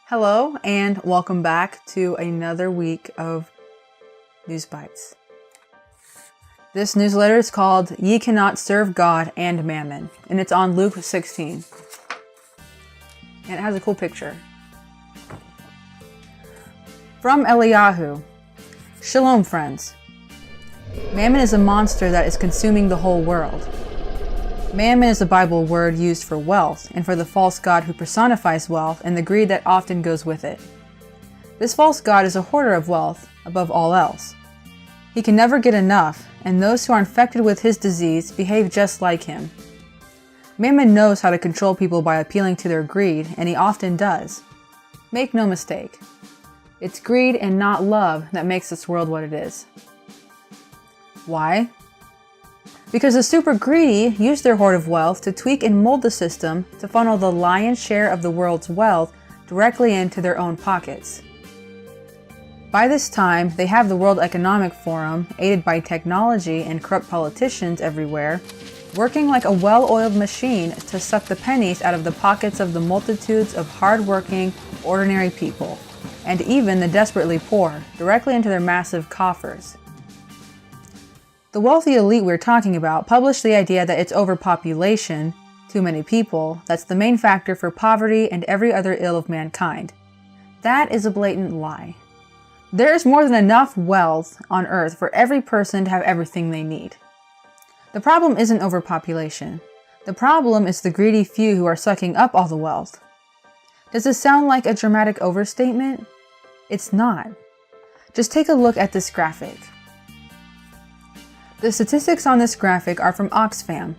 Hello and welcome back to another week of News Bytes. This newsletter is called Ye Cannot Serve God and Mammon, and it's on Luke 16. And it has a cool picture. From Eliyahu. Shalom, friends. Mammon is a monster that is consuming the whole world. Mammon is a Bible word used for wealth and for the false god who personifies wealth and the greed that often goes with it. This false god is a hoarder of wealth above all else. He can never get enough, and those who are infected with his disease behave just like him. Mammon knows how to control people by appealing to their greed, and he often does. Make no mistake. It's greed and not love that makes this world what it is. Why? Because the super greedy use their hoard of wealth to tweak and mold the system to funnel the lion's share of the world's wealth directly into their own pockets. By this time, they have the World Economic Forum, aided by technology and corrupt politicians everywhere, working like a well-oiled machine to suck the pennies out of the pockets of the multitudes of hard-working, ordinary people, and even the desperately poor, directly into their massive coffers. The wealthy elite we're talking about publish the idea that it's overpopulation, too many people, that's the main factor for poverty and every other ill of mankind. That is a blatant lie. There is more than enough wealth on earth for every person to have everything they need. The problem isn't overpopulation. The problem is the greedy few who are sucking up all the wealth. Does this sound like a dramatic overstatement? It's not. Just take a look at this graphic. The statistics on this graphic are from Oxfam,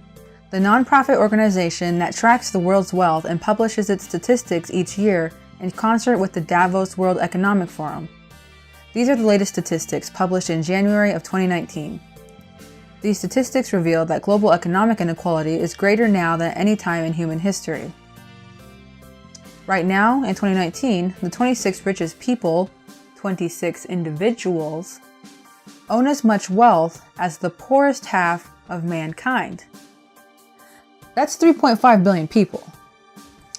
the nonprofit organization that tracks the world's wealth and publishes its statistics each year in concert with the Davos World Economic Forum. These are the latest statistics published in January of 2019. These statistics reveal that global economic inequality is greater now than any time in human history. Right now, in 2019, the 26 richest people, 26 individuals, own as much wealth as the poorest half of mankind. That's 3.5 billion people.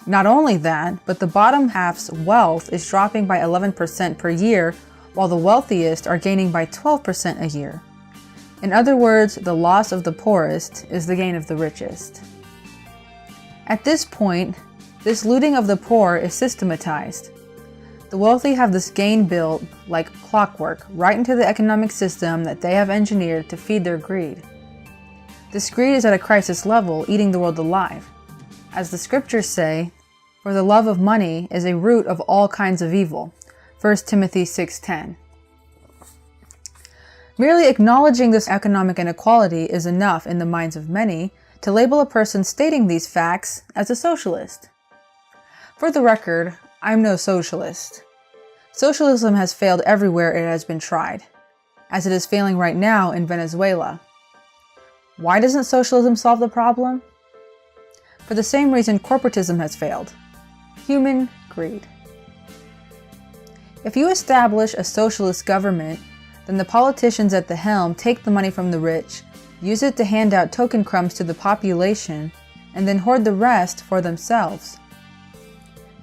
Not only that, but the bottom half's wealth is dropping by 11% per year, while the wealthiest are gaining by 12% a year. In other words, the loss of the poorest is the gain of the richest. At this point, this looting of the poor is systematized. The wealthy have this gain built like clockwork right into the economic system that they have engineered to feed their greed. This greed is at a crisis level, eating the world alive. As the scriptures say, for the love of money is a root of all kinds of evil. 1 Timothy 6:10. Merely acknowledging this economic inequality is enough in the minds of many to label a person stating these facts as a socialist. For the record, I'm no socialist. Socialism has failed everywhere it has been tried, as it is failing right now in Venezuela. Why doesn't socialism solve the problem? For the same reason corporatism has failed: human greed. If you establish a socialist government, then the politicians at the helm take the money from the rich, use it to hand out token crumbs to the population, and then hoard the rest for themselves.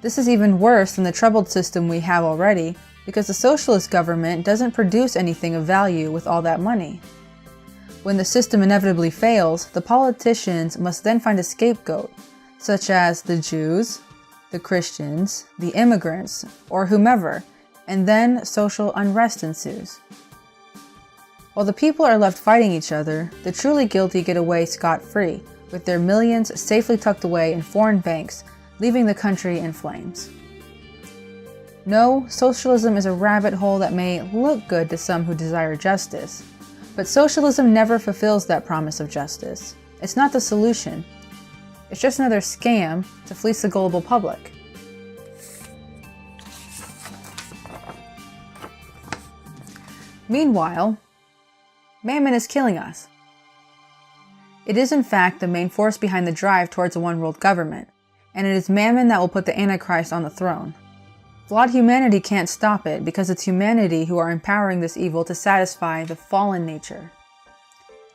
This is even worse than the troubled system we have already, because the socialist government doesn't produce anything of value with all that money. When the system inevitably fails, the politicians must then find a scapegoat, such as the Jews, the Christians, the immigrants, or whomever, and then social unrest ensues. While the people are left fighting each other, the truly guilty get away scot-free, with their millions safely tucked away in foreign banks, leaving the country in flames. No, socialism is a rabbit hole that may look good to some who desire justice, but socialism never fulfills that promise of justice. It's not the solution. It's just another scam to fleece the gullible public. Meanwhile, Mammon is killing us. It is in fact the main force behind the drive towards a one-world government, and it is Mammon that will put the Antichrist on the throne. Flawed humanity can't stop it because it's humanity who are empowering this evil to satisfy the fallen nature.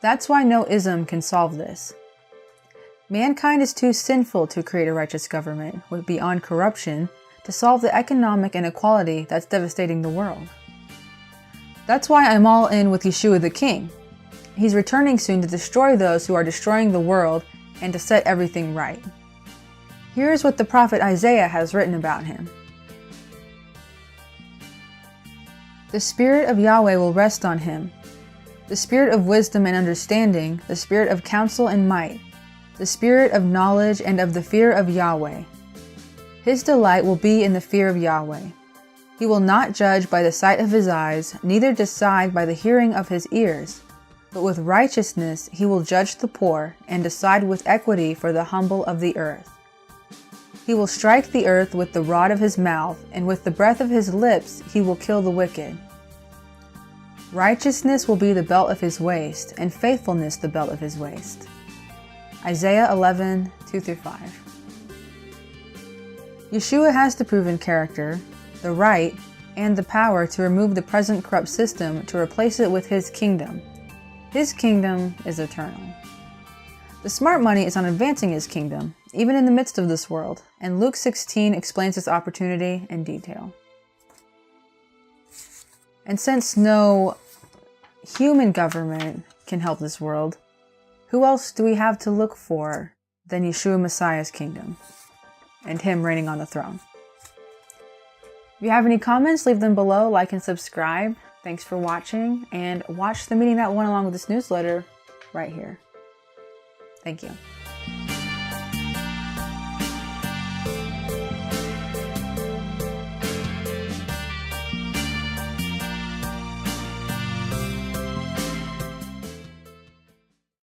That's why no ism can solve this. Mankind is too sinful to create a righteous government beyond corruption to solve the economic inequality that's devastating the world. That's why I'm all in with Yeshua the King. He's returning soon to destroy those who are destroying the world and to set everything right. Here's what the prophet Isaiah has written about him. The Spirit of Yahweh will rest on him, the Spirit of wisdom and understanding, the Spirit of counsel and might, the Spirit of knowledge and of the fear of Yahweh. His delight will be in the fear of Yahweh. He will not judge by the sight of his eyes, neither decide by the hearing of his ears. But with righteousness he will judge the poor, and decide with equity for the humble of the earth. He will strike the earth with the rod of his mouth, and with the breath of his lips he will kill the wicked. Righteousness will be the belt of his waist, and faithfulness the belt of his waist. Isaiah 11, 2-5. Yeshua has the proven character, the right, and the power to remove the present corrupt system to replace it with his kingdom. His kingdom is eternal. The smart money is on advancing his kingdom, even in the midst of this world, and Luke 16 explains this opportunity in detail. And since no human government can help this world, who else do we have to look for than Yeshua Messiah's kingdom and him reigning on the throne? If you have any comments, leave them below, like and subscribe. Thanks for watching, and watch the meeting that went along with this newsletter right here. Thank you.